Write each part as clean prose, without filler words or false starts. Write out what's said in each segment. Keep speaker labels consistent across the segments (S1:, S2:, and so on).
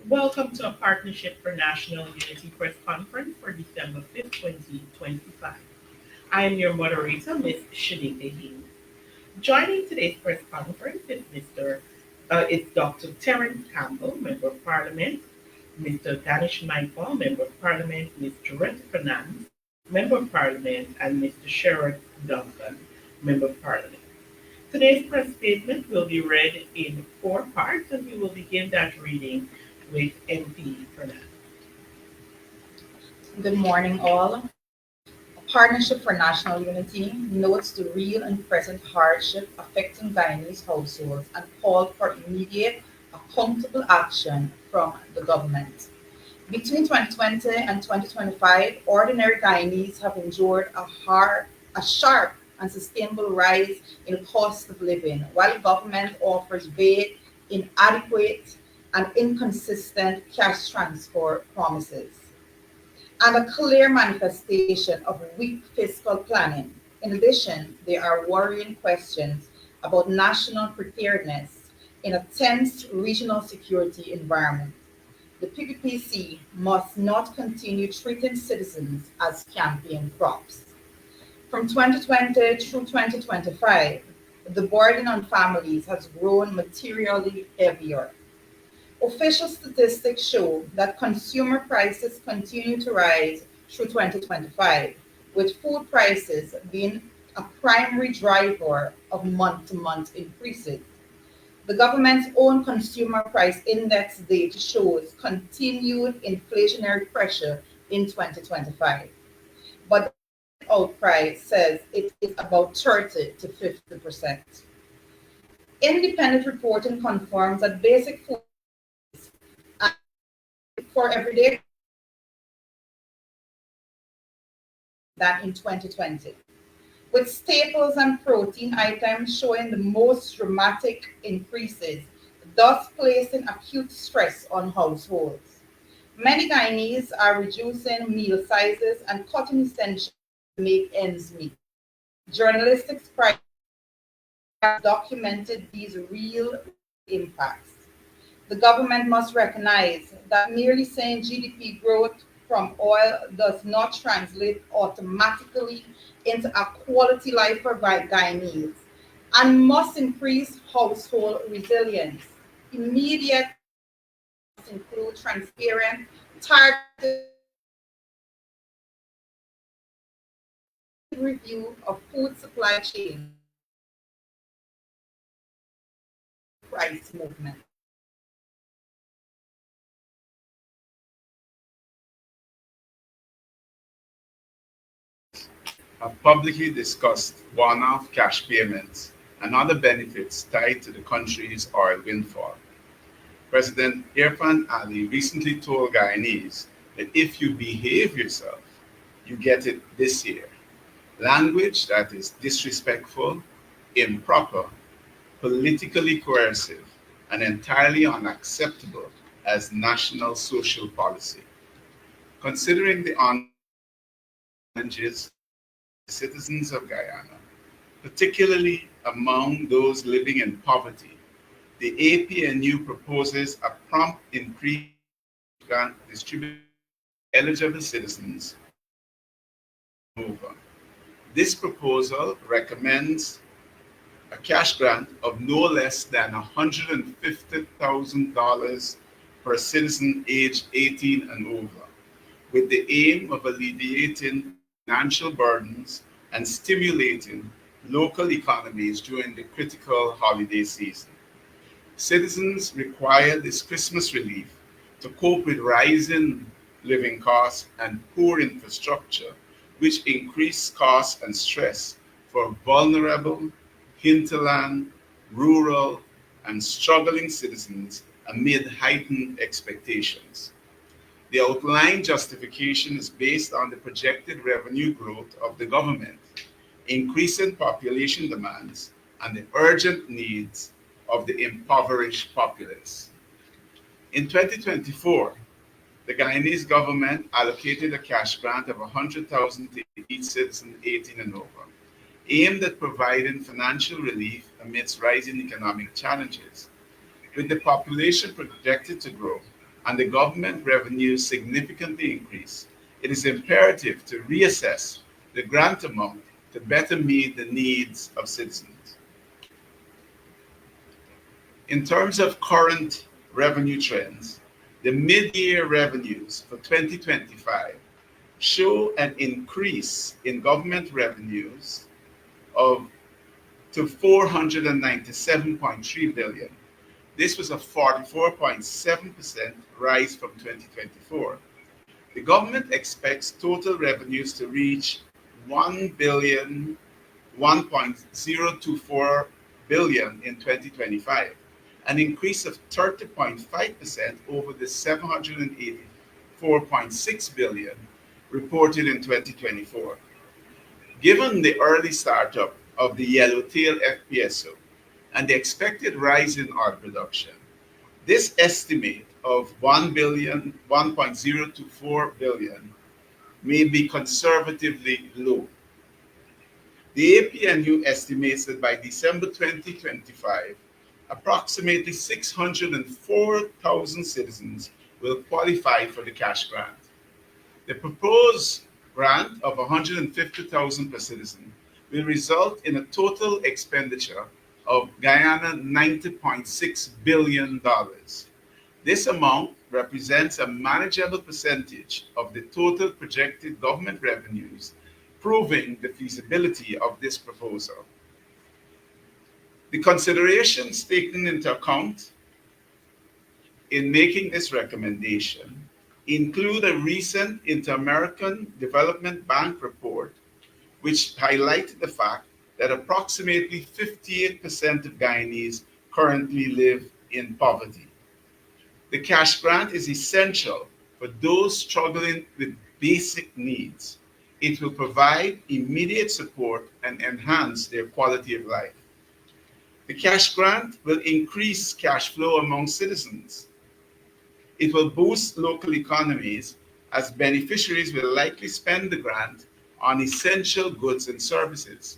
S1: Welcome to a Partnership for National Unity press conference for December 5th, 2025. I am your moderator, Ms. Shanika Hayes. Joining today's press conference is Dr. Terence Campbell, Member of Parliament, Mr. Danish Naipaul, Member of Parliament, Ms. Joretta Fernand, Member of Parliament, and Mr. Sherrod Duncan, Member of Parliament. Today's press statement will be read in four parts, and we will begin that reading with MP Fernand.
S2: Good morning, all. A Partnership for National Unity notes the real and present hardship affecting Guyanese households and called for immediate, accountable action from the government. Between 2020 and 2025, ordinary Guyanese have endured a sharp and sustainable rise in cost of living, while government offers vague, inadequate, and inconsistent cash transfer promises and a clear manifestation of weak fiscal planning. In addition, there are worrying questions about national preparedness in a tense regional security environment. The PPPC must not continue treating citizens as campaign props. From 2020 through 2025, the burden on families has grown materially heavier. Official statistics show that consumer prices continue to rise through 2025, with food prices being a primary driver of month to month increases. The government's own consumer price index data shows continued inflationary pressure in 2025, but the outcry says it is about 30 to 50%. Independent reporting confirms that basic food for everyday than in 2020, with staples and protein items showing the most dramatic increases, thus placing acute stress on households. Many Guyanese are reducing meal sizes and cutting essentials to make ends meet. Journalistics pride has documented these real impacts. The government must recognize that merely saying GDP growth from oil does not translate automatically into a quality life for Guyanese and must increase household resilience. Immediate must include transparent, targeted review of food supply chain price movement.
S3: Have publicly discussed one-off cash payments and other benefits tied to the country's oil windfall. President Irfan Ali recently told Guyanese that if you behave yourself, you get it this year. Language that is disrespectful, improper, politically coercive, and entirely unacceptable as national social policy. Considering the challenges of citizens of Guyana, particularly among those living in poverty, the APNU proposes a prompt increase in grant distributed to eligible citizens over. This proposal recommends a cash grant of no less than $150,000 per citizen aged 18 and over, with the aim of alleviating financial burdens and stimulating local economies during the critical holiday season. Citizens require this Christmas relief to cope with rising living costs and poor infrastructure, which increase costs and stress for vulnerable, hinterland, rural, and struggling citizens amid heightened expectations. The outlined justification is based on the projected revenue growth of the government, increasing population demands, and the urgent needs of the impoverished populace. In 2024, the Guyanese government allocated a cash grant of $100,000 to each citizen 18 and over, aimed at providing financial relief amidst rising economic challenges. With the population projected to grow, and the government revenues significantly increase, it is imperative to reassess the grant amount to better meet the needs of citizens. In terms of current revenue trends, the mid-year revenues for 2025 show an increase in government revenues of to 497.3 billion. This was a 44.7% rise from 2024. The government expects total revenues to reach 1.024 billion in 2025, an increase of 30.5% over the 784.6 billion reported in 2024. Given the early startup of the yellowtail FPSO and the expected rise in oil production, this estimate of 1.024 billion may be conservatively low. The APNU estimates that by December 2025, approximately 604,000 citizens will qualify for the cash grant. The proposed grant of 150,000 per citizen will result in a total expenditure of Guyana $90.6 billion. This amount represents a manageable percentage of the total projected government revenues, proving the feasibility of this proposal. The considerations taken into account in making this recommendation include a recent Inter-American Development Bank report, which highlighted the fact that approximately 58% of Guyanese currently live in poverty. The cash grant is essential for those struggling with basic needs. It will provide immediate support and enhance their quality of life. The cash grant will increase cash flow among citizens. It will boost local economies as beneficiaries will likely spend the grant on essential goods and services.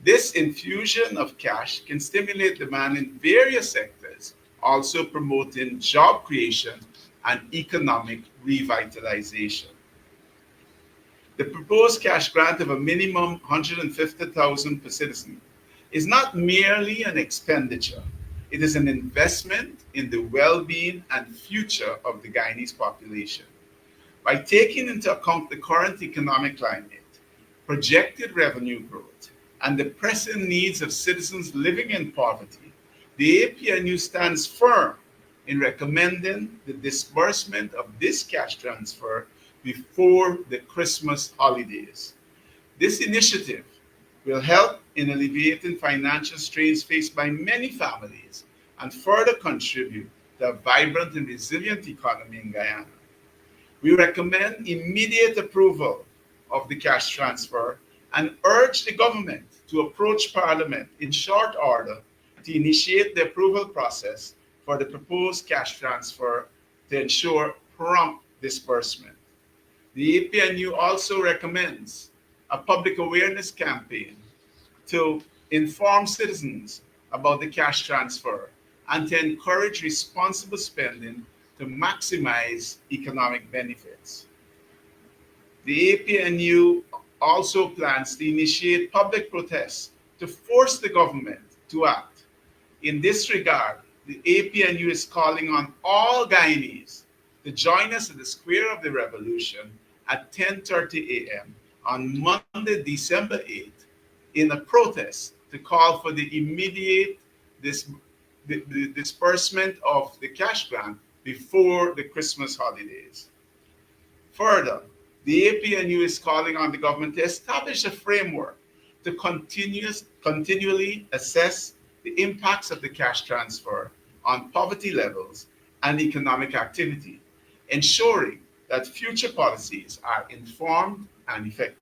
S3: This infusion of cash can stimulate demand in various sectors, also promoting job creation and economic revitalization. The proposed cash grant of a minimum 150,000 per citizen is not merely an expenditure. It is an investment in the well-being and future of the Guyanese population. By taking into account the current economic climate, projected revenue growth, and the pressing needs of citizens living in poverty, the APNU stands firm in recommending the disbursement of this cash transfer before the Christmas holidays. This initiative will help in alleviating financial strains faced by many families and further contribute to a vibrant and resilient economy in Guyana. We recommend immediate approval of the cash transfer and urge the government to approach Parliament in short order to initiate the approval process for the proposed cash transfer to ensure prompt disbursement. The APNU also recommends a public awareness campaign to inform citizens about the cash transfer and to encourage responsible spending to maximize economic benefits. The APNU also plans to initiate public protests to force the government to act. In this regard, the APNU is calling on all Guyanese to join us at the Square of the Revolution at 10:30 a.m. on Monday, December 8th, in a protest to call for the immediate disbursement of the cash grant before the Christmas holidays. Further, the APNU is calling on the government to establish a framework to continually assess the impacts of the cash transfer on poverty levels and economic activity, ensuring that future policies are informed and effective.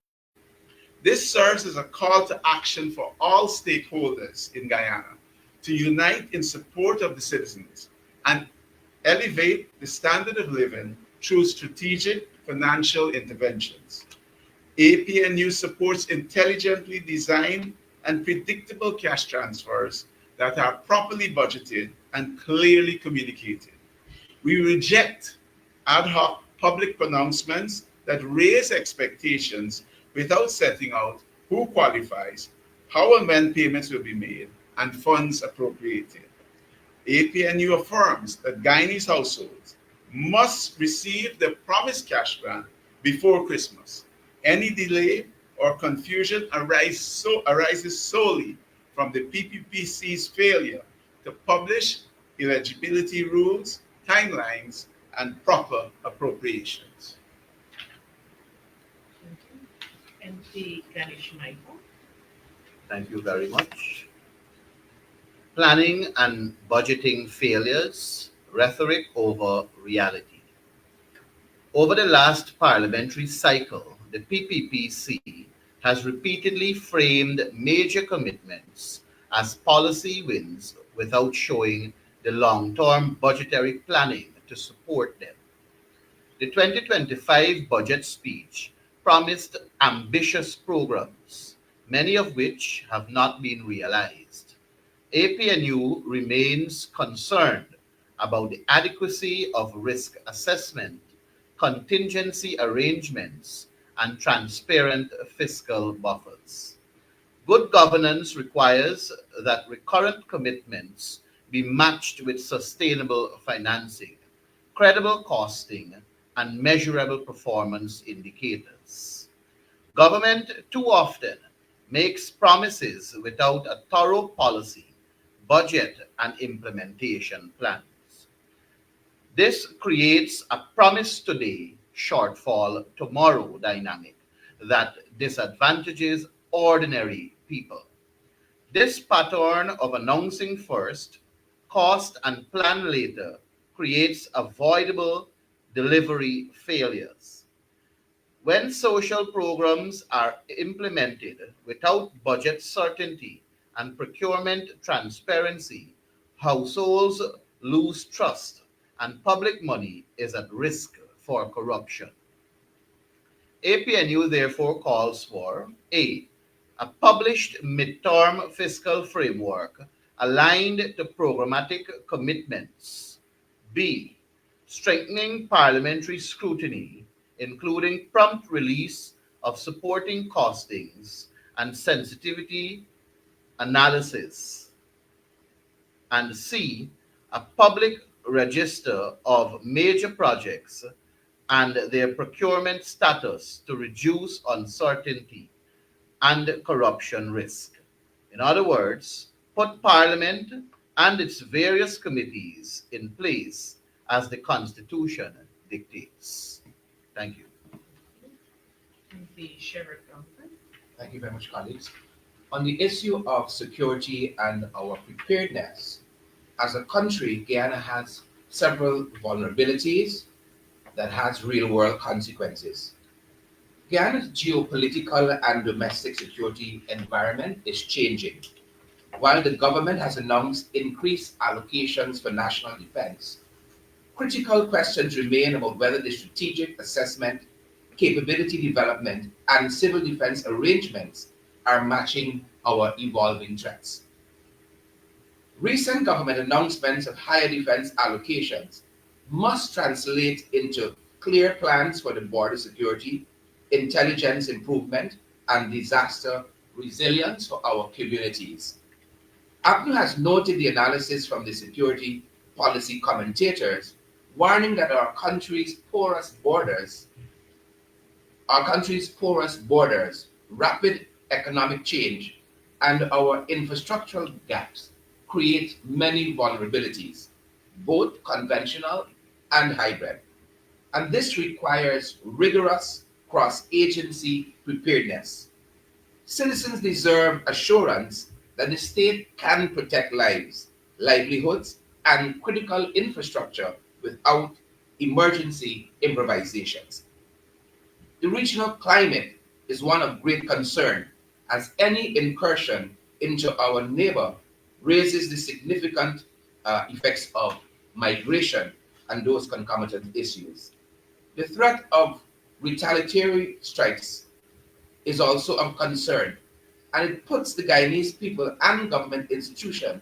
S3: This serves as a call to action for all stakeholders in Guyana to unite in support of the citizens and elevate the standard of living through strategic financial interventions. APNU supports intelligently designed and predictable cash transfers that are properly budgeted and clearly communicated. We reject ad hoc public pronouncements that raise expectations without setting out who qualifies, how and when payments will be made, and funds appropriated. APNU affirms that Guyanese households must receive the promised cash grant before Christmas. Any delay or confusion arises solely from the PPPC's failure to publish eligibility rules, timelines, and proper appropriations.
S1: Thank you. MP Ganesh Michael.
S4: Thank you very much. Planning and budgeting failures, rhetoric over reality. Over the last parliamentary cycle, the PPPC has repeatedly framed major commitments as policy wins without showing the long-term budgetary planning to support them. The 2025 budget speech promised ambitious programs, many of which have not been realized. APNU remains concerned about the adequacy of risk assessment, contingency arrangements, and transparent fiscal buffers. Good governance requires that recurrent commitments be matched with sustainable financing, credible costing, and measurable performance indicators. Government too often makes promises without a thorough policy, budget, and implementation plans. This creates a promise today, shortfall tomorrow dynamic that disadvantages ordinary people. This pattern of announcing first, cost and plan later creates avoidable delivery failures. When social programs are implemented without budget certainty and procurement transparency, households lose trust and public money is at risk for corruption. APNU therefore calls for a published midterm fiscal framework aligned to programmatic commitments. B. Strengthening parliamentary scrutiny, including prompt release of supporting costings and sensitivity analysis. And C. A public register of major projects and their procurement status to reduce uncertainty and corruption risk. In other words, put Parliament and its various committees in place as the Constitution dictates. Thank you.
S1: MP Sheriff Johnson.
S5: Thank you very much, colleagues. On the issue of security and our preparedness, as a country, Guyana has several vulnerabilities that has real-world consequences. Guyana's geopolitical and domestic security environment is changing. While the government has announced increased allocations for national defense, critical questions remain about whether the strategic assessment, capability development, and civil defense arrangements are matching our evolving threats. Recent government announcements of higher defense allocations must translate into clear plans for the border security, intelligence improvement, and disaster resilience for our communities. APNU has noted the analysis from the security policy commentators, warning that our country's porous borders, rapid economic change, and our infrastructural gaps create many vulnerabilities, both conventional and hybrid. And this requires rigorous cross-agency preparedness. Citizens deserve assurance that the state can protect lives, livelihoods, and critical infrastructure without emergency improvisations. The regional climate is one of great concern, as any incursion into our neighbor raises the significant effects of migration and those concomitant issues. The threat of retaliatory strikes is also of concern, and it puts the Guyanese people and government institutions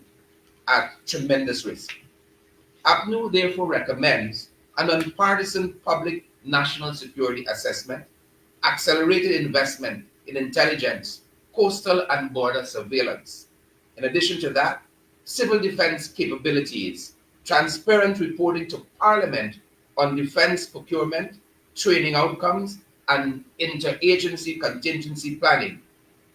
S5: at tremendous risk. APNU therefore recommends a nonpartisan public national security assessment, accelerated investment in intelligence, coastal and border surveillance. In addition to that, civil defense capabilities, transparent reporting to Parliament on defense procurement, training outcomes, and interagency contingency planning,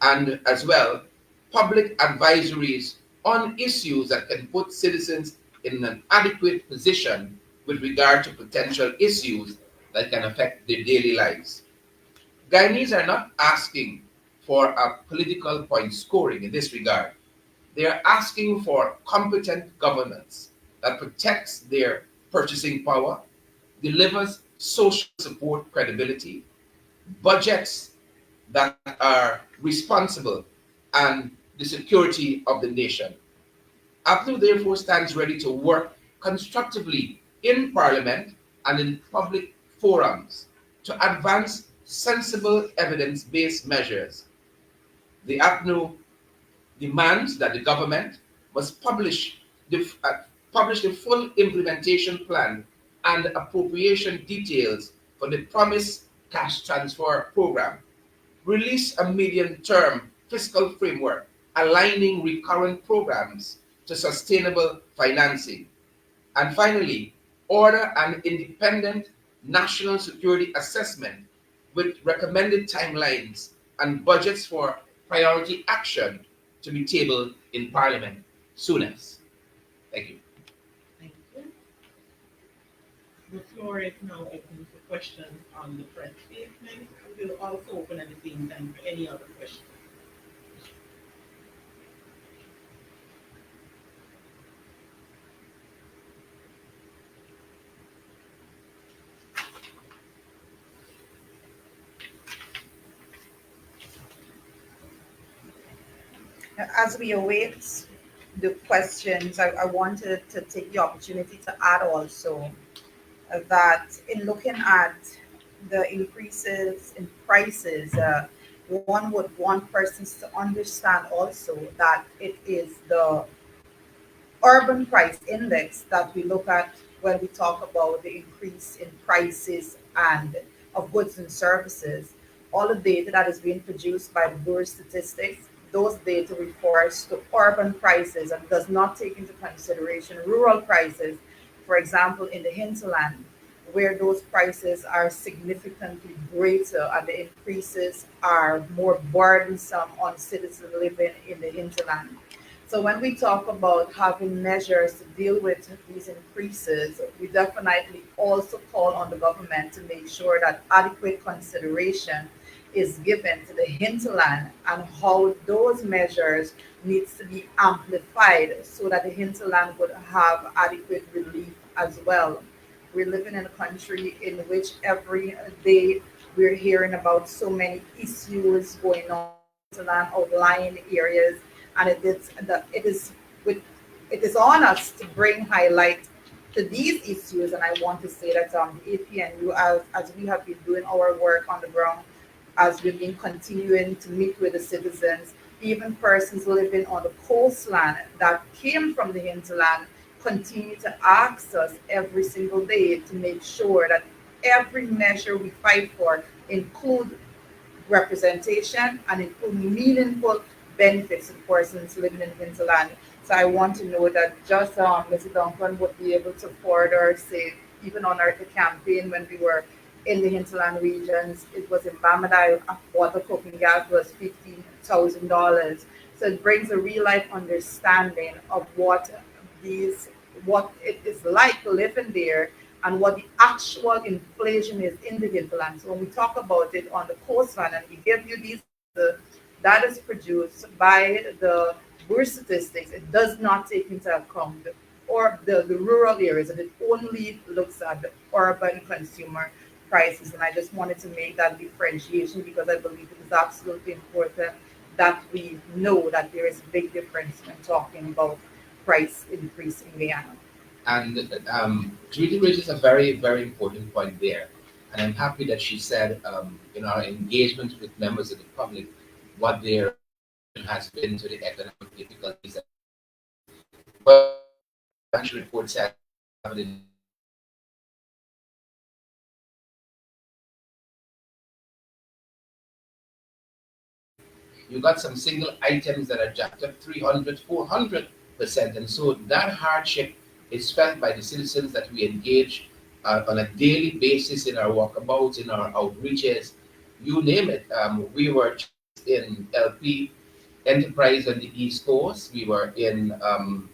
S5: and as well, public advisories on issues that can put citizens in an adequate position with regard to potential issues that can affect their daily lives. Guyanese are not asking for a political point scoring in this regard. They are asking for competent governance that protects their purchasing power, delivers social support credibility, budgets that are responsible, and the security of the nation. APNU therefore stands ready to work constructively in Parliament and in public forums to advance sensible evidence based measures. The APNU demands that the government must publish the full implementation plan and appropriation details for the promised cash transfer program, release a medium-term fiscal framework aligning recurrent programs to sustainable financing, and finally, order an independent national security assessment with recommended timelines and budgets for priority action to be tabled in Parliament soonest. Thank you.
S1: Thank you. The floor is now open for questions on the press statement. We'll also open at the same time for any other questions.
S2: As we await the questions, I wanted to take the opportunity to add also that in looking at the increases in prices, one would want persons to understand also that it is the urban price index that we look at when we talk about the increase in prices and of goods and services. All the data that is being produced by the Bureau of Statistics, those data refers to urban prices and does not take into consideration rural prices. For example, in the hinterland, where those prices are significantly greater and the increases are more burdensome on citizens living in the hinterland. So when we talk about having measures to deal with these increases, we definitely also call on the government to make sure that adequate consideration is given to the hinterland and how those measures needs to be amplified so that the hinterland would have adequate relief as well. We're living in a country in which every day we're hearing about so many issues going on in hinterland outlying areas, and it is on us to bring highlight to these issues. And I want to say that the APNU, as we have been doing our work on the ground, as we've been continuing to meet with the citizens, even persons living on the coastline that came from the hinterland continue to ask us every single day to make sure that every measure we fight for include representation and include meaningful benefits to persons living in hinterland. So I want to know that just Mr. Duncan would be able to further say, even on our campaign when we were in the hinterland regions, it was in Bamada, a water cooking gas was $15,000. So it brings a real life understanding of what it is like living there and what the actual inflation is in the hinterland. So when we talk about it on the coastline and we give you these that is produced by the Bureau of Statistics, it does not take into account the rural areas, and it only looks at the urban consumer prices. And I just wanted to make that differentiation because I believe it is absolutely important that we know that there is a big difference when talking about price increase in Guyana.
S5: And Judy raises a very, very important point there. And I'm happy that she said in our engagement with members of the public what their has been to the economic difficulties. But the report said have it in you got some single items that are jacked up 300, 400%. And so that hardship is felt by the citizens that we engage on a daily basis in our walkabouts, in our outreaches, you name it. We were in LP Enterprise on the East Coast. We were in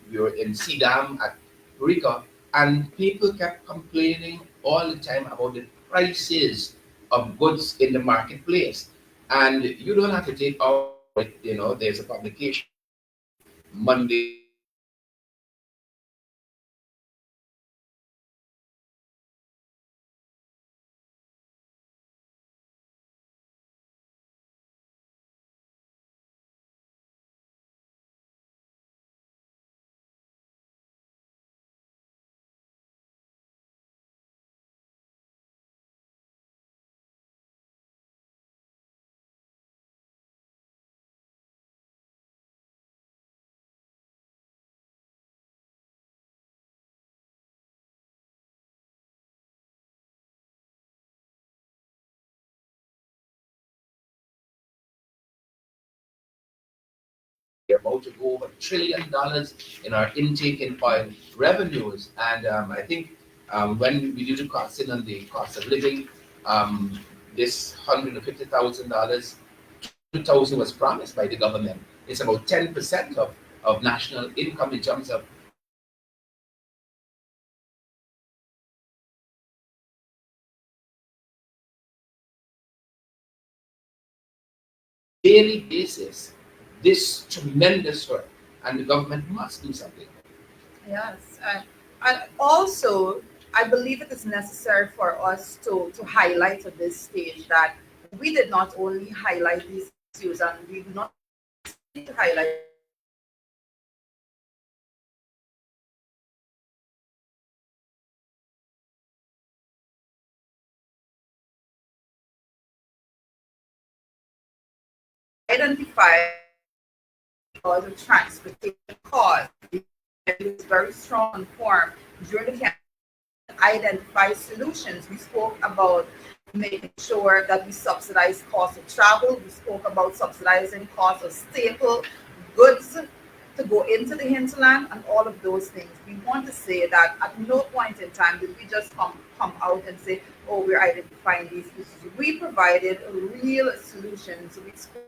S5: CDAM at Rica, and people kept complaining all the time about the prices of goods in the marketplace. And you don't have to take all it, there's a publication Monday. We're about to go over $1 trillion in our intake in oil revenues. And I think when we do the costing on the cost of living, this $150,000, 2,000 was promised by the government. It's about 10% of national income in terms of daily basis this tremendous work, and the government must do something.
S2: Yes, and also I believe it is necessary for us to highlight at this stage that we did not only highlight these issues, and we do not need to highlight identify the transportation cost. It is very strong form during the campaign. Identify solutions. We spoke about making sure that we subsidize cost of travel. We spoke about subsidizing cost of staple goods to go into the hinterland and all of those things. We want to say that at no point in time did we just come out and say, oh, we're identifying these issues. We provided real solutions. We spoke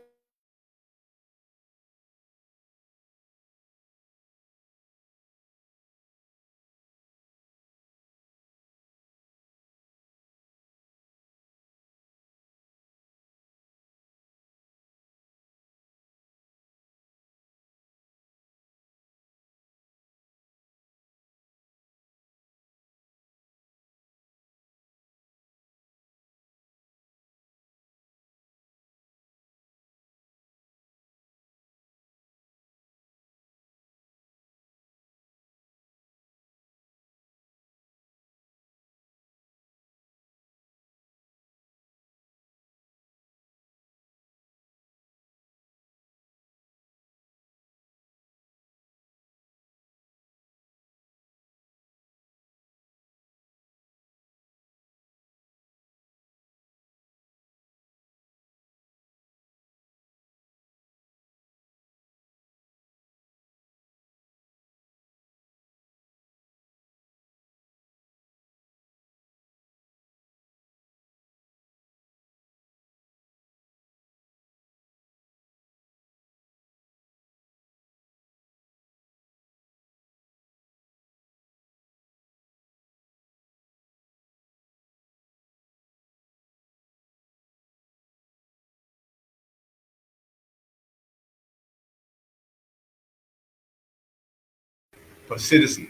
S3: per citizen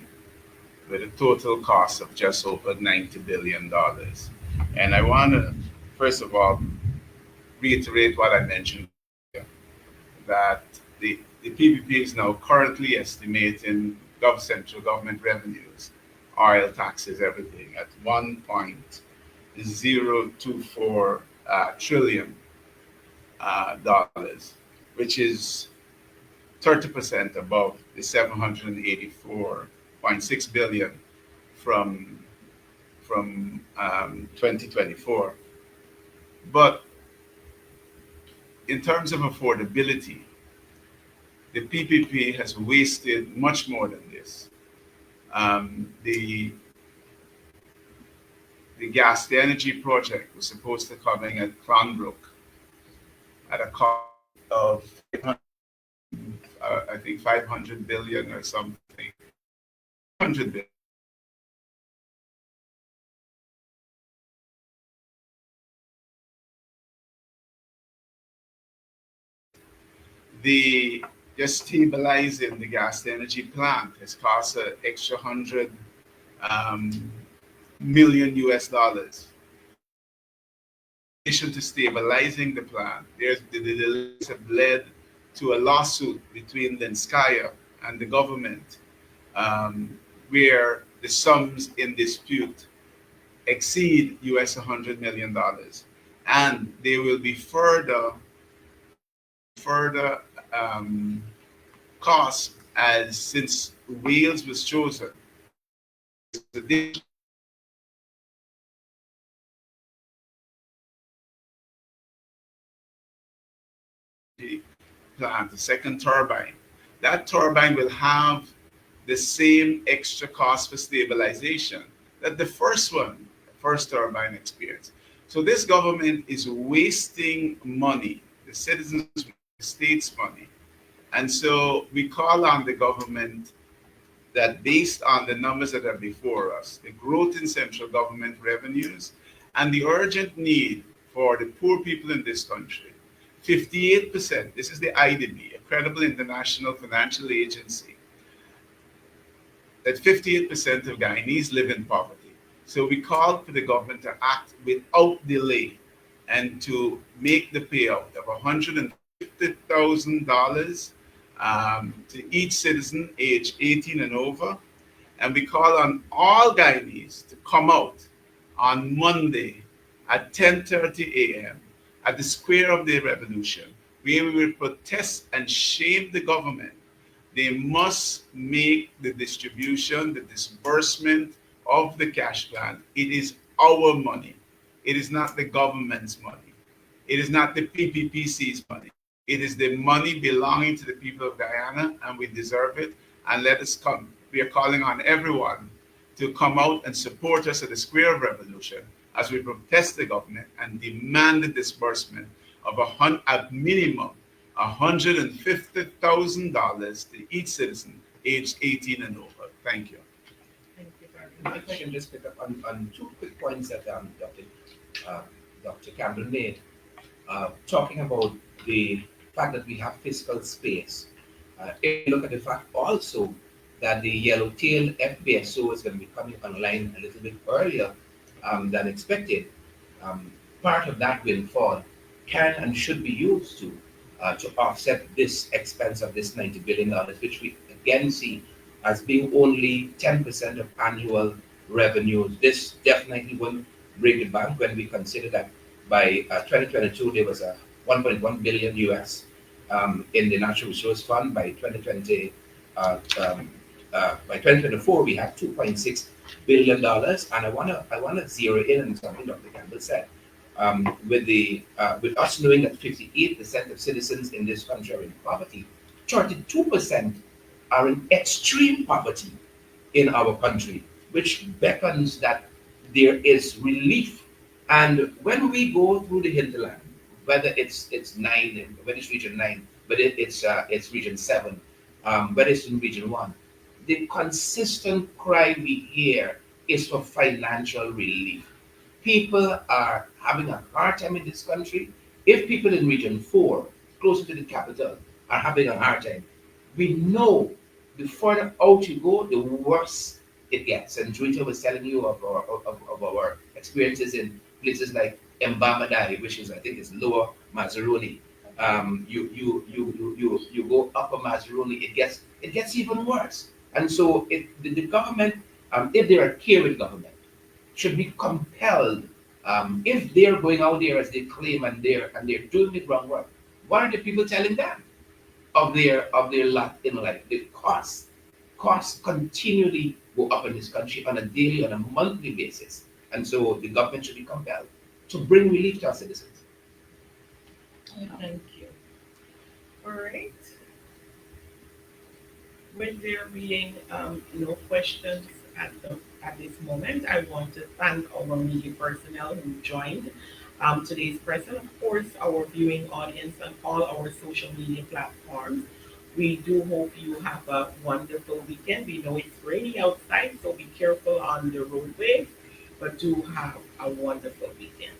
S3: with a total cost of just over $90 billion. And I want to, first of all, reiterate what I mentioned earlier, that the PPP is now currently estimating central government revenues, oil taxes, everything, at 1.024 trillion dollars, which is 30% above the 784.6 billion from 2024. But in terms of affordability, the PPP has wasted much more than this. The gas to energy project was supposed to come in at Clonbrook at a cost of I think 500 billion or something. 100 billion. The just stabilizing the gas to energy plant has cost an extra 100 million US dollars. In addition to stabilizing the plant, the delays have led to a lawsuit between Lenskaya and the government, where the sums in dispute exceed US $100 million, and there will be further costs as since Wales was chosen. The plant, the second turbine, that turbine will have the same extra cost for stabilization that the first turbine experienced. So this government is wasting money, the citizens, the state's money. And so we call on the government that based on the numbers that are before us, the growth in central government revenues, and the urgent need for the poor people in this country, 58%, this is the IDB, a credible international financial agency, that 58% of Guyanese live in poverty. So we call for the government to act without delay and to make the payout of $150,000 to each citizen age 18 and over. And we call on all Guyanese to come out on Monday at 10:30 a.m. at the Square of the Revolution, where we will protest and shame the government. They must make the distribution, the disbursement of the cash plan. It is our money. It is not the government's money. It is not the PPPC's money. It is the money belonging to the people of Guyana, and we deserve it. And let us come. We are calling on everyone to come out and support us at the Square of Revolution as we protest the government and demand the disbursement of a minimum $150,000 to each citizen aged 18 and over. Thank you.
S1: Thank you very
S5: If
S1: much.
S5: I can just pick up on two quick points that Dr. Campbell made, talking about the fact that we have fiscal space. If you look at the fact also that the yellowtail FPSO is going to be coming online a little bit earlier than expected, part of that windfall can and should be used to offset this expense of this $90 billion, which we again see as being only 10% of annual revenues. This definitely won't break the bank when we consider that by 2022 there was a 1.1 billion US in the Natural Resource Fund. By 2024 we have 2.6 billion dollars. And I wanna zero in on something Dr. Campbell said. With us knowing that 58% of citizens in this country are in poverty, 32% are in extreme poverty in our country, which beckons that there is relief. And when we go through the hinterland, whether it's region 9, whether it's region 7, whether it's in region 1, the consistent cry we hear is for financial relief. People are having a hard time in this country. If people in region 4, closer to the capital, are having a hard time, we know the further out you go, the worse it gets. And Juita was telling you of our experiences in places like Mbamadai, which is, I think, is Lower Mazaruni. You go Upper Mazaruni, it gets even worse. And so the government, if they are caring government, should be compelled, if they're going out there as they claim and they're doing the groundwork. What are the people telling them of their lot in life? The costs continually go up in this country on a daily, on a monthly basis. And so the government should be compelled to bring relief to our citizens.
S1: Thank you. All right. With there being no questions at this moment, I want to thank our media personnel who joined today's press, and of course our viewing audience on all our social media platforms. We do hope you have a wonderful weekend. We know it's rainy outside, so be careful on the roadway, but do have a wonderful weekend.